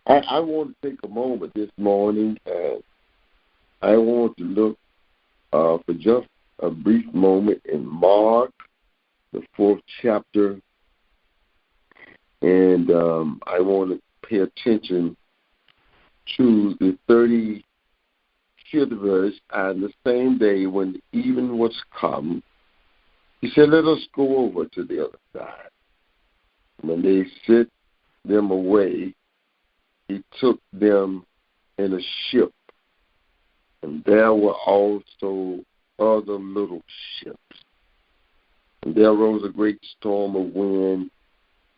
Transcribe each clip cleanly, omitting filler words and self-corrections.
I want to take a moment this morning, and I want to look for just a brief moment in Mark, the 4th chapter, and I want to pay attention to the 35th verse. And the same day when the even was come, he said, let us go over to the other side. When they sent them away, he took them in a ship, and there were also other little ships. And there arose a great storm of wind,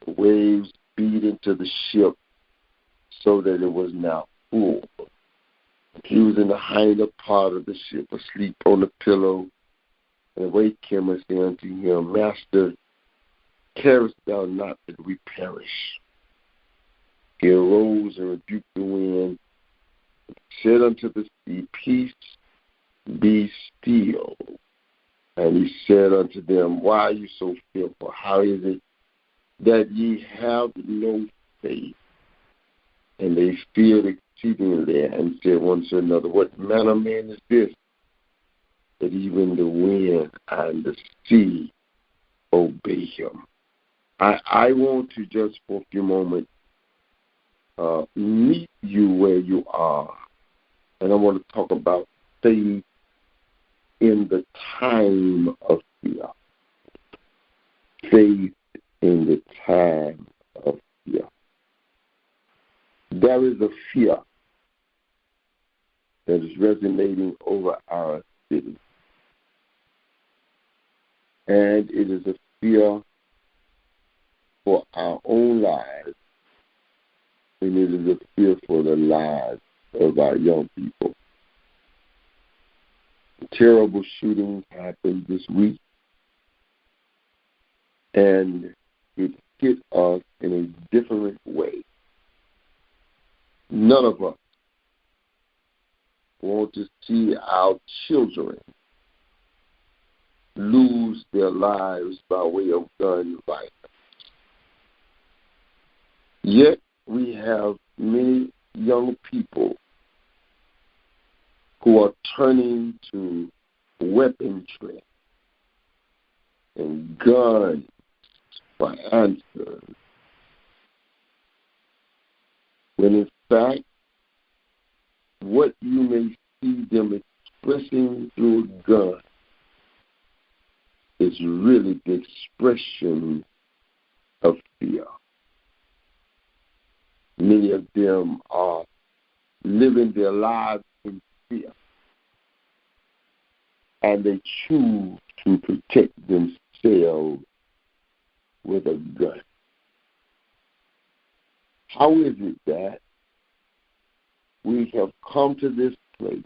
the waves beat into the ship so that it was now full. He was in the hinder part of the ship, asleep on the pillow, and awake him and said unto him, Master, carest thou not that we perish? He arose and rebuked the wind, and said unto the sea, Peace, be still. And he said unto them, Why are you so fearful? How is it that ye have no faith? And they feared exceedingly, and said one to another, What manner of man is this, that even the wind and the sea obey him? I want to just for a few moments meet you where you are. And I want to talk about faith in the time of fear. Faith in the time of fear. There is a fear that is resonating over our city. And it is a fear for our own lives, and it is a fear for the lives of our young people. Terrible shootings happened this week, and it hit us in a different way. None of us want to see our children lose their lives by way of gun violence. Yet we have many young people who are turning to weaponry and guns for answers, when in fact what you may see them expressing through a gun is really the expression of fear. Many of them are living their lives in fear, and they choose to protect themselves with a gun. How is it that we have come to this place?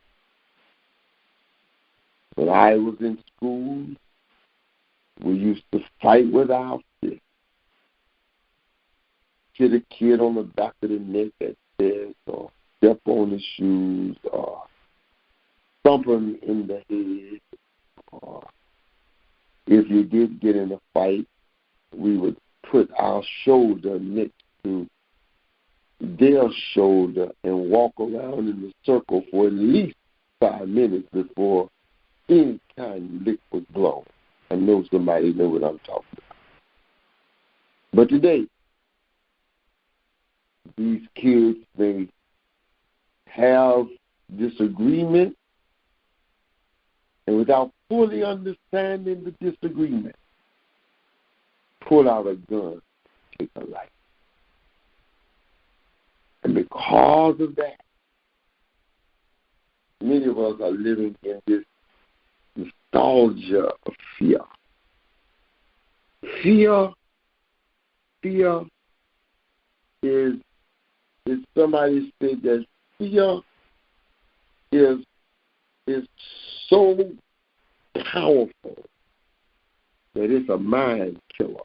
When I was in school, we used to fight with our fists. Hit a kid on the back of the neck at this, or step on his shoes, or thump him in the head, or if you did get in a fight, we would put our shoulder next to their shoulder and walk around in the circle for at least 5 minutes before any kind of lick was blown. I know somebody know what I'm talking about. But today, these kids, they have disagreement, and without fully understanding the disagreement, pull out a gun, take a life. And because of that, many of us are living in this nostalgia of fear. Fear is somebody said that fear is so powerful that it's a mind killer.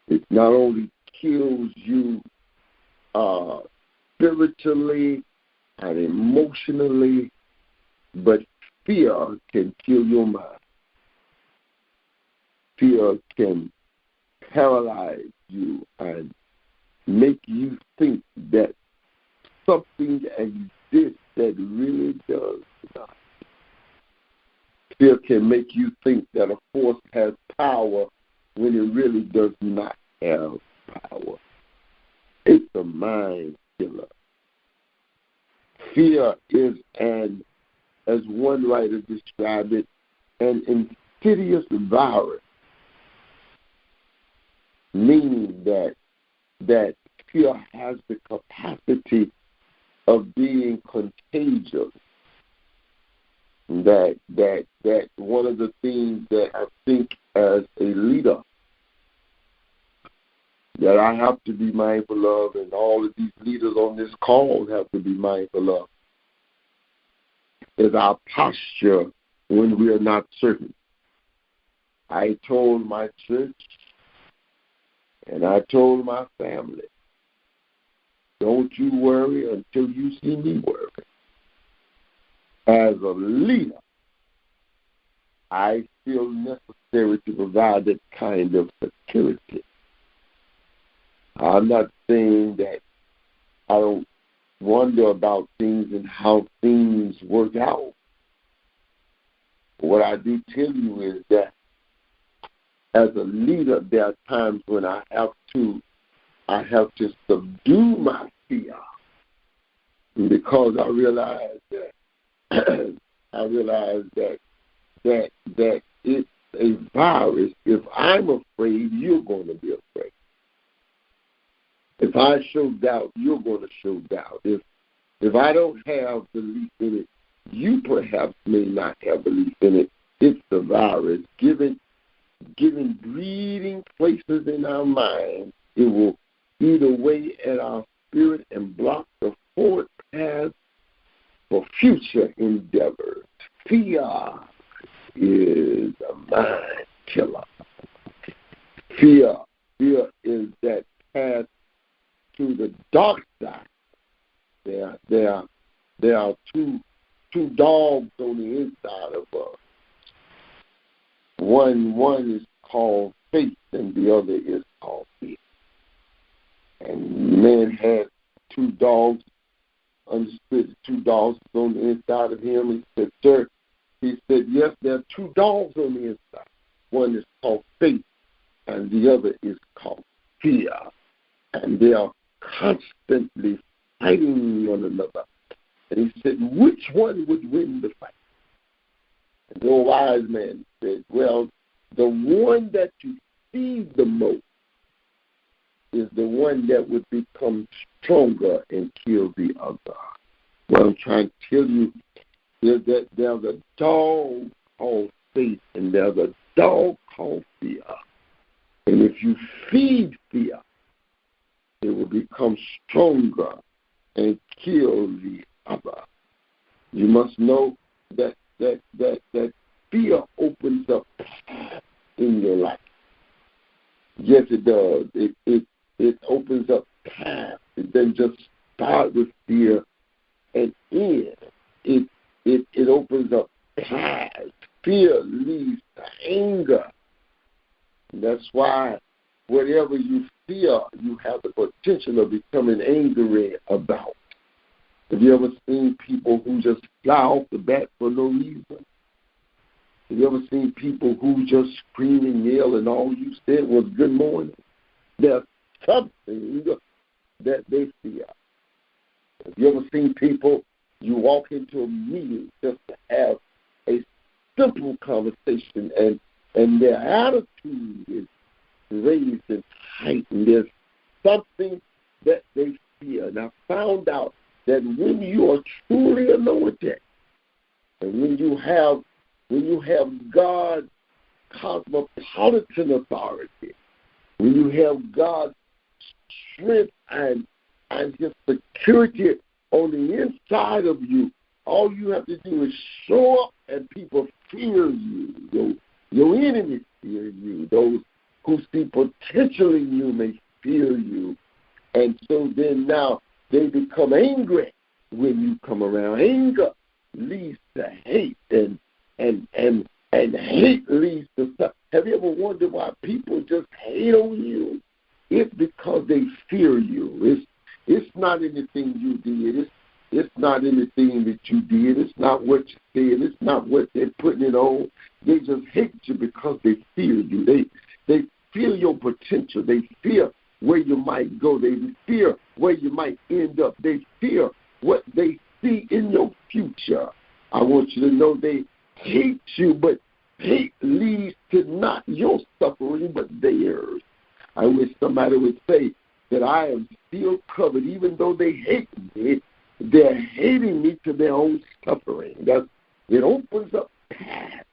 It not only kills you spiritually and emotionally, but fear can kill your mind. Fear can paralyze you and make you can make you think that a force has power when it really does not have power. It's a mind killer. Fear is as one writer described it, an insidious virus, meaning that fear has the capacity of being contagious. That one of the things that I think as a leader that I have to be mindful of, and all of these leaders on this call have to be mindful of, is our posture when we are not certain. I told my church and I told my family, don't you worry until you see me worry. As a leader, I feel necessary to provide that kind of security. I'm not saying that I don't wonder about things and how things work out. What I do tell you is that as a leader, there are times when I have to subdue my fear, because I realize that it's a virus. If I'm afraid, you're going to be afraid. If I show doubt, you're going to show doubt. If I don't have belief in it, you perhaps may not have belief in it. It's the virus. Given breathing places in our mind, it will eat away at our spirit and block the forward path for future endeavors. Fear is a mind killer. Fear is that path to the dark side. There are two dogs on the inside of us. One is called faith, and the other is called fear. And man had two dogs, understood the two dogs on the inside of him. He said, sir, he said, yes, there are two dogs on the inside. One is called faith, and the other is called fear. And they are constantly fighting one another. And he said, which one would win the fight? And the wise man said, well, the one that you feed the most is the one that would become stronger and kill the other. What I'm trying to tell you is that there's a dog called faith and there's a dog called fear. And if you feed fear, it will become stronger and kill the other. You must know that fear opens up paths in your life. Yes, it does. It opens up paths. It doesn't just start with fear and end. It opens up paths. Fear leads to anger. And that's why whatever you fear, you have the potential of becoming angry about. Have you ever seen people who just fly off the bat for no reason? Have you ever seen people who just scream and yell and all you said was good morning? There's something that they fear. Have you ever seen people, you walk into a meeting just to have a simple conversation and their attitude is raised and heightened. There's something that they fear. And I found out that when you are truly anointed, and when you have God's cosmopolitan authority, when you have God's strength and His security on the inside of you, all you have to do is show up and people fear you. Your enemies fear you. Those who see potential in you may fear you. And so then now they become angry when you come around. Anger leads to hate, and hate leads to stuff. Have you ever wondered why people just hate on you? It's because they fear you. It's not anything you did. It's not anything that you did. It's not what you said. It's not what they're putting it on. They just hate you because they fear you. They fear your potential. They fear where you might go. They fear where you might end up. They fear what they see in your future. I want you to know they hate you, but hate leads to not your suffering, but theirs. I wish somebody would say that I am still covered, even though they hate me. They're hating me to their own suffering. It opens up paths.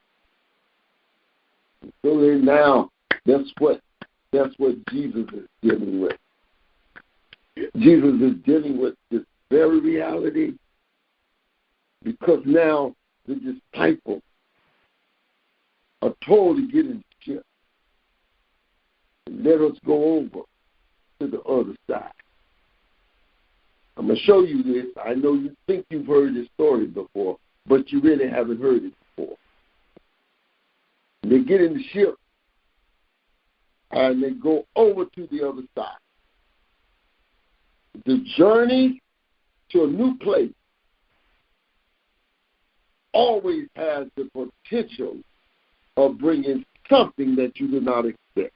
So now, that's what Jesus is dealing with. Jesus is dealing with this very reality because now the disciples are told to get in the ship and let us go over to the other side. I'm going to show you this. I know you think you've heard this story before, but you really haven't heard it before. They get in the ship and they go over to the other side. The journey to a new place always has the potential of bringing something that you did not expect.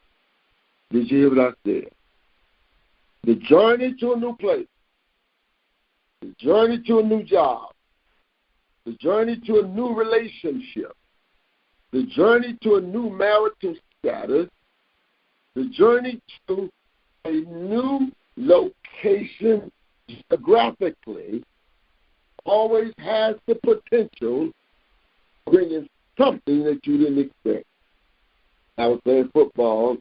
Did you hear what I said? The journey to a new place, the journey to a new job, the journey to a new relationship, the journey to a new marital status, the journey to a new location geographically always has the potential of bringing something that you didn't expect. I was playing football.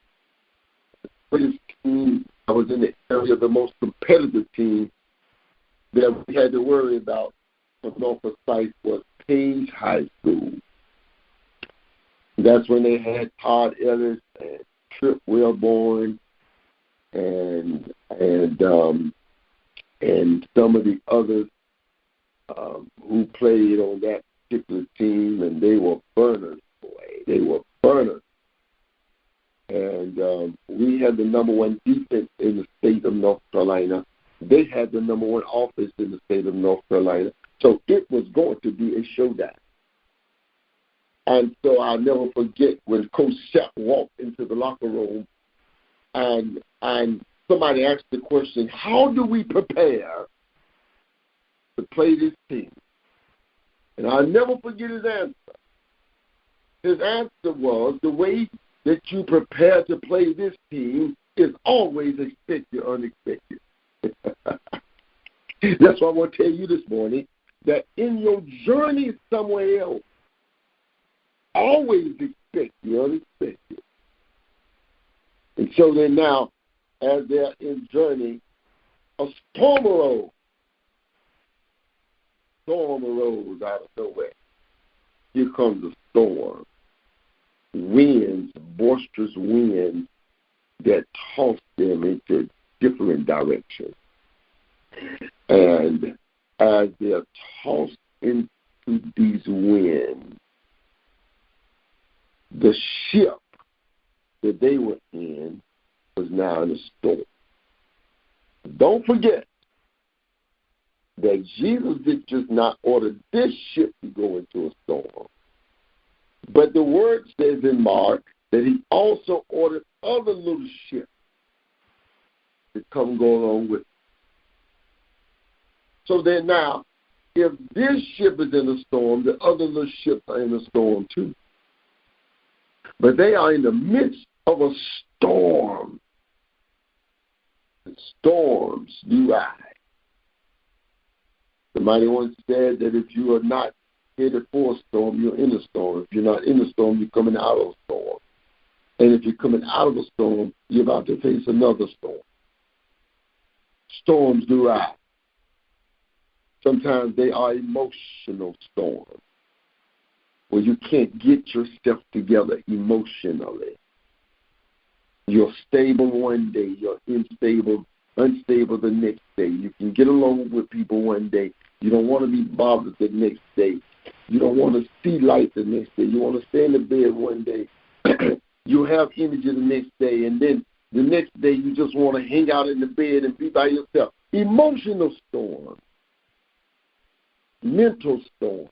The greatest team, I was in the area of the most competitive team that we had to worry about for Norfolk Site was Page High School. That's when they had Todd Ellis and Trip Wellborn and some of the others who played on that particular team, and they were burners, boy. They were burners. And we had the number one defense in the state of North Carolina. They had the number one offense in the state of North Carolina. So it was going to be a showdown. And so I'll never forget when Coach Shep walked into the locker room and somebody asked the question, how do we prepare to play this team? And I'll never forget his answer. His answer was, the way that you prepare to play this team is always expected unexpected. That's what I want to tell you this morning, that in your journey somewhere else, always expect the unexpected. And so then now, as they're in journey, a storm arose. Storm arose out of nowhere. Here comes a storm. Winds, boisterous winds that tossed them into different directions. And as they're tossed into these winds, the ship that they were in was now in a storm. Don't forget that Jesus did just not order this ship to go into a storm, but the word says in Mark that he also ordered other little ships to come go along with it. So then now, if this ship is in a storm, the other little ships are in a storm too. But they are in the midst of a storm. The storms do rise. Somebody once said that if you are not headed for a storm, you're in a storm. If you're not in a storm, you're coming out of a storm. And if you're coming out of a storm, you're about to face another storm. Storms do rise. Sometimes they are emotional storms, where you can't get yourself together emotionally. You're stable one day, you're unstable the next day. You can get along with people one day. You don't want to be bothered the next day. You don't want to see light the next day. You want to stay in the bed one day. You have energy the next day, and then the next day you just want to hang out in the bed and be by yourself. Emotional storms. mental storm,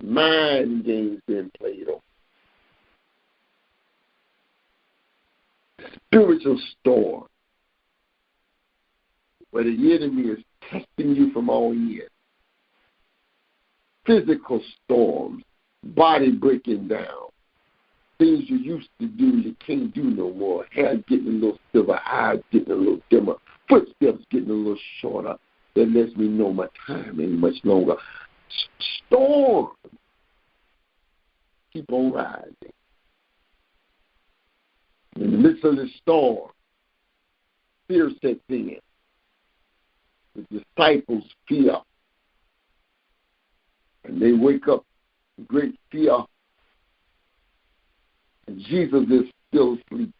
mind games being played on, spiritual storm, where the enemy is testing you from all ends, physical storms, body breaking down, things you used to do you can't do no more, hair getting a little silver, eyes getting a little dimmer, footsteps getting a little shorter. That lets me know my time ain't much longer. Storm keep on rising. In the midst of the storm, fear sets in. The disciples fear. And they wake up in great fear. And Jesus is still asleep.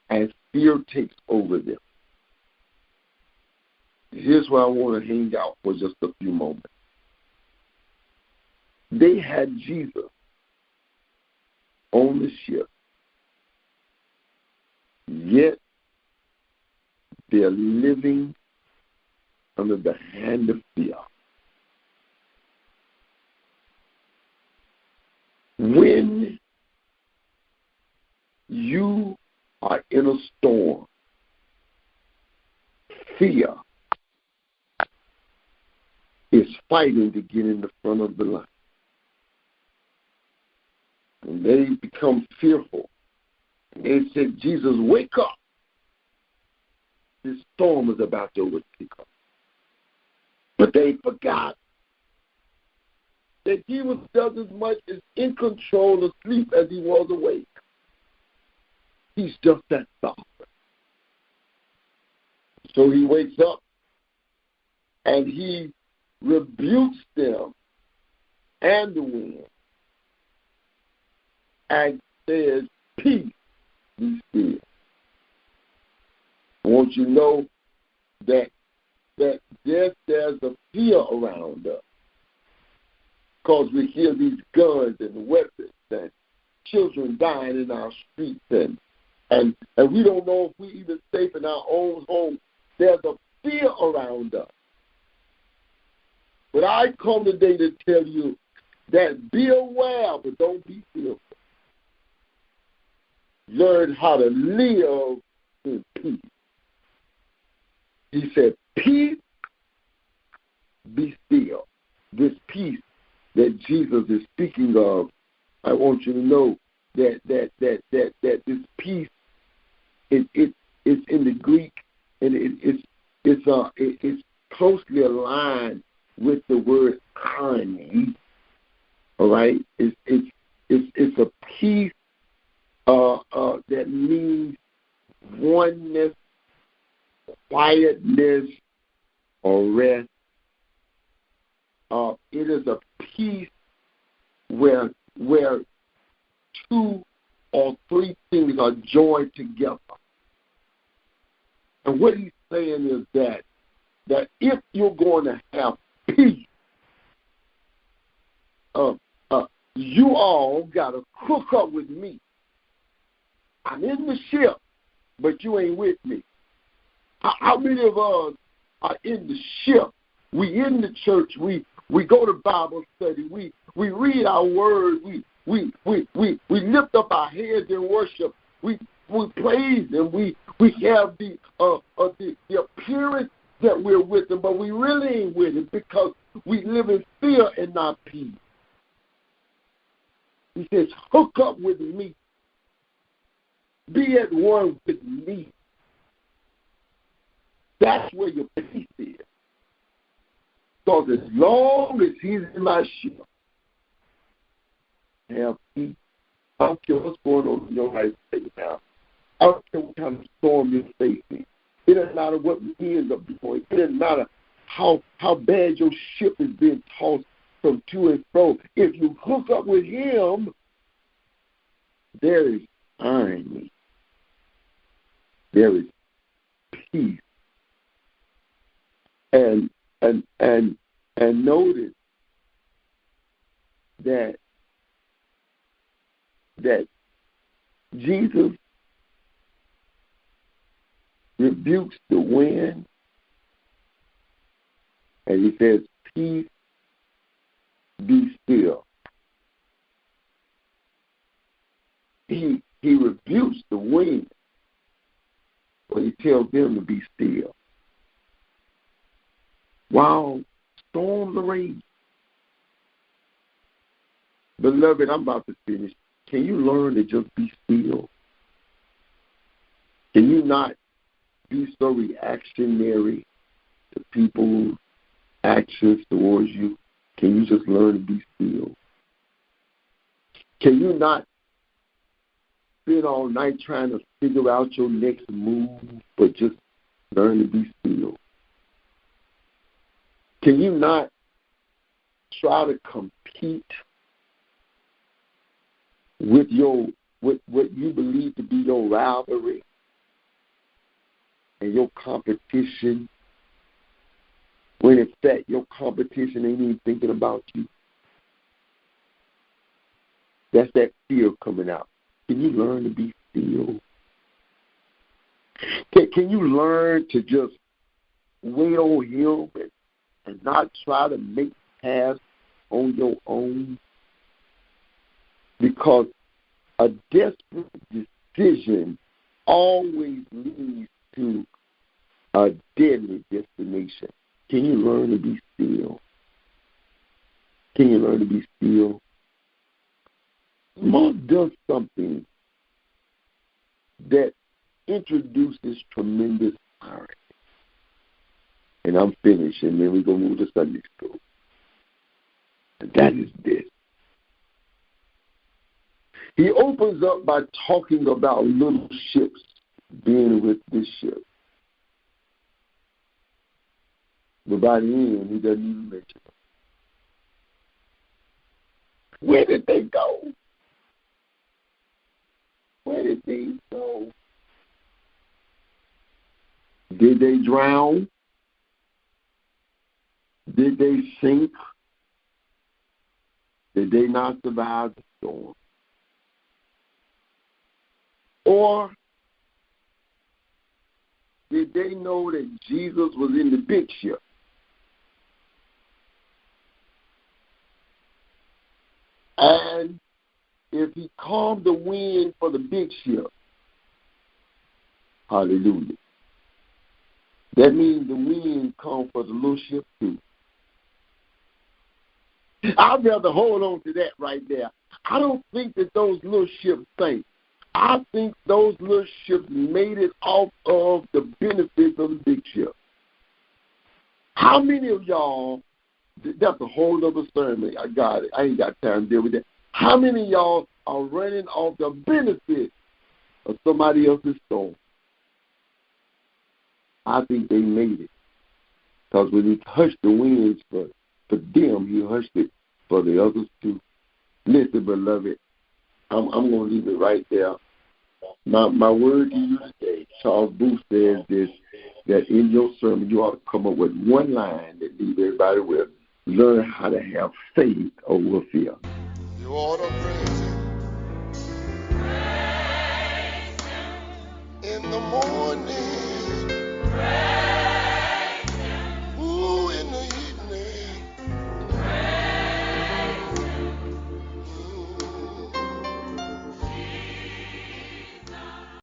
And fear takes over them. Here's where I want to hang out for just a few moments. They had Jesus on the ship, yet they're living under the hand of fear. When you are in a storm, fear is fighting to get in the front of the line. And they become fearful. And they said, Jesus, wake up. This storm is about to overtake us. But they forgot that he was just as much as in control of sleep as he was awake. He's just that sovereign. So he wakes up and he rebukes them and the wind and says, peace, be still. I want you to know that there's a fear around us because we hear these guns and weapons and children dying in our streets and we don't know if we're even safe in our own home. There's a fear around us. But I come today to tell you that be aware, but don't be fearful. Learn how to live in peace. He said, peace, be still. This peace that Jesus is speaking of, I want you to know that this peace is in the Greek, and it's closely aligned with the word harmony. All right, it's a peace that means oneness, quietness, or rest. It is a peace where two or three things are joined together. And what he's saying is that if you're going to have peace, you all got to hook up with me. I'm in the ship, but you ain't with me. How many of us are in the ship? We in the church. We go to Bible study. We read our word. We lift up our heads in worship. We praise Him. We have the appearance that we're with Him, but we really ain't with Him because we live in fear and not peace. He says, hook up with me. Be at one with me. That's where your peace is. Because as long as He's in my ship, have peace. I don't care what's going on in your life right now. I don't care what kind of storm you're facing. It doesn't matter what winds are blowing. It doesn't matter how bad your ship is being tossed from to and fro. If you hook up with Him, there is harmony. There is peace. And notice that Jesus rebukes the wind And he says, peace, be still. He rebukes the wind, but he tells them to be still. While storms are raging. Beloved, I'm about to finish. Can you learn to just be still? Can you not be so reactionary to people's actions towards you? Can you just learn to be still? Can you not spend all night trying to figure out your next move, but just learn to be still? Can you not try to compete with what you believe to be your rivalry and your competition, when in fact your competition ain't even thinking about you? That's that fear coming out. Can you learn to be still? Can you learn to just wait on him and not try to make tasks on your own? Because a desperate decision always leads to a deadly destination. Can you learn to be still? Can you learn to be still? Mark does something that introduces tremendous irony. And I'm finished, and then we're going to move to Sunday school. And that is this. He opens up by talking about little ships being with this ship. But by the end, he doesn't even mention them. Where did they go? Where did they go? Did they drown? Did they sink? Did they not survive the storm? Or did they know that Jesus was in the big ship? And if he calmed the wind for the big ship, hallelujah, that means the wind calmed for the little ship too. I'd rather hold on to that right there. I don't think that those little ships sank. I think those little ships made it off of the benefits of the big ship. How many of y'all, that's a whole other sermon, I got it, I ain't got time to deal with that. How many of y'all are running off the benefits of somebody else's storm? I think they made it. Because when he hushed the winds for them, he hushed it for the others too. Listen, beloved, I'm going to leave it right there. My word to you today, Charles Booth says this, that in your sermon you ought to come up with one line that leave everybody with, learn how to have faith over fear. You ought to pray.